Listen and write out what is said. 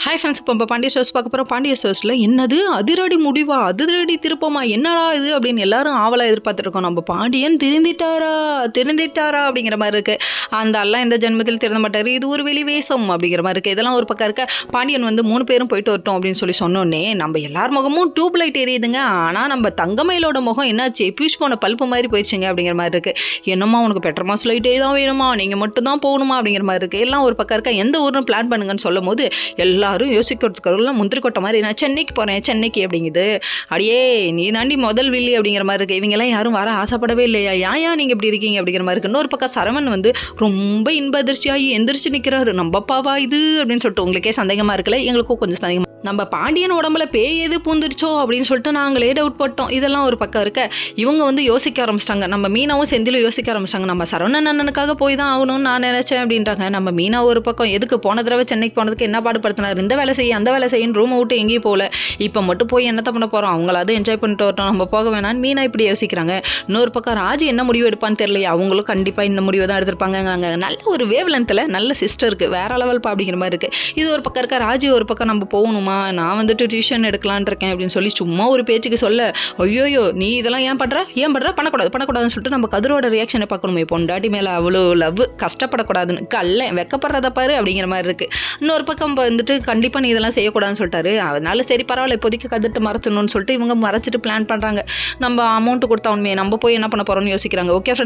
Hi friends, இப்போ நம்ம Pandya stores பார்க்க போகிறோம். பாண்டிய ஸ்டோர்ஸில் என்னது அதிரடி முடிவா, அதிரடி திருப்பமா, என்னடா இது அப்படின்னு எல்லாரும் ஆவலாக எதிர்பார்த்துருக்கோம். நம்ம பாண்டியன் திருந்திட்டாரா அப்படிங்கிற மாதிரி இருக்குது. அந்த எல்லாம் இந்த ஜென்மத்தில் திருந்த மாட்டார், இது ஒரு வெளி வேஷம் அப்படிங்கிற மாதிரி இருக்குது. இதெல்லாம் ஒரு பக்கம் இருக்க. பாண்டியன் வந்து 3 பேரும் போயிட்டு வரட்டும் அப்படின்னு சொல்லி சொன்னோன்னே நம்ம எல்லார் முகமும் டியூப் லைட் எரியுதுங்க. ஆனால் நம்ம தங்கமயிலோட முகம் என்னாச்சு, பியூஷ் போன பல்ப்பு மாதிரி போயிடுச்சுங்க அப்படிங்கிற மாதிரி இருக்குது. என்னம்மா உனக்கு பெட்ரோமாஸ் லைட்டே தான் வேணுமா, நீங்கள் மட்டும் தான் போகணுமா அப்படிங்கிற மாதிரி இருக்குது. எல்லாம் ஒரு பக்கம் இருக்க. எந்த ஊர்னு பிளான் பண்ணுங்கன்னு சொல்லும் போது எல்லாரும் யோசிக்கிறதுக்குள்ள முந்திரி கொட்ட மாதிரி நான் சென்னைக்கு போகிறேன் சென்னைக்கு அப்படிங்குது. அடியே நீ தாண்டி முதல் வில்லி அப்படிங்கிற மாதிரி இருக்குது. இவங்கெல்லாம் யாரும் வர ஆசைப்படவே இல்லையா, ஏன் நீங்கள் இப்படி இருக்கீங்க அப்படிங்கிற மாதிரி இருக்குது. இன்னொரு பக்கம் சரவணன் வந்து ரொம்ப இன்ப அதிர்ச்சியாகி எந்திரிச்சு நிற்கிறாரு. நம்ம அப்பாவா இது அப்படின்னு சொல்லிட்டு உங்களுக்கே சந்தேகமாக இருக்குல்ல, எங்களுக்கும் கொஞ்சம் சந்தேகமாக. நம்ம பாண்டியன் உடம்புல பேய் எது பூந்துருச்சோ அப்படின்னு சொல்லிட்டு நாங்களே டவுட் பட்டோம். இதெல்லாம் ஒரு பக்கம் இருக்க. இவங்க வந்து யோசிக்க ஆரம்பிச்சிட்டாங்க. நம்ம மீனாவும் செந்திலும் யோசிக்க ஆரம்பிச்சிட்டாங்க. நம்ம சரவணன் அண்ணனுக்காக போய் தான் ஆகணும்னு நான் நினைச்சேன் அப்படின்றாங்க. நம்ம மீனா ஒரு பக்கம் எதுக்கு போன தடவை சென்னைக்கு போனதுக்கு என்ன பாடுபடுத்தினார், இந்த வேலை செய்ய அந்த வேலை செய்யன்னு ரூமை விட்டு எங்கேயும் போகல. இப்போ மட்டும் போய் என்னத்த பண்ண போகிறோம், அவங்களாவது என்ஜாய் பண்ணிட்டு வரட்டும், நம்ம போக வேணான்னு மீனா இப்படி யோசிக்கிறாங்க. இன்னொரு பக்கம் ராஜ் என்ன முடிவு எடுப்பான்னு தெரியலையே, அவங்களும் கண்டிப்பாக இந்த முடிவை தான் எடுத்திருப்பாங்க. நல்ல ஒரு வேவ் லென்த்தில் நல்ல சிஸ்டருக்கு வேற லெவல் அப்படிங்கிற மாதிரி இருக்குது. இது ஒரு பக்கம் இருக்க. ராஜி ஒரு பக்கம் நம்ம போகணுமா, நான் வந்துட்டு டியூஷன் எடுக்கலான் இருக்கேன் அப்படின்னு சொல்லி சும்மா ஒரு பேச்சுக்கு சொல்ல, ஐயோயோ நீ இதெல்லாம் ஏன் பண்ற பண்ணக்கூடாதுன்னு சொல்லிட்டு நம்ம கதிரோட ரியாக்ஷனை பார்க்கணுமே. பொண்டாட்டி மேலே அவ்வளோ லவ், கஷ்டப்படக்கூடாதுன்னு கல்ல வெக்கப்படுறத பாரு அப்படிங்கிற மாதிரி இருக்குது. இன்னொரு பக்கம் வந்துட்டு கண்டிப்பாக நீ இதெல்லாம் செய்யக்கூடாதுன்னு சொல்லிட்டாரு. அதனால சரி பரவாயில்ல இப்போதைக்கு கதிர்ட்டு மறைச்சணும்னு சொல்லிட்டு இவங்க மறைச்சிட்டு பிளான் பண்ணுறாங்க. நம்ம அமௌண்ட் கொடுத்தா உண்மையை நம்ம போய் என்ன பண்ண போகிறோம்னு யோசிக்கிறாங்க. Okay friends.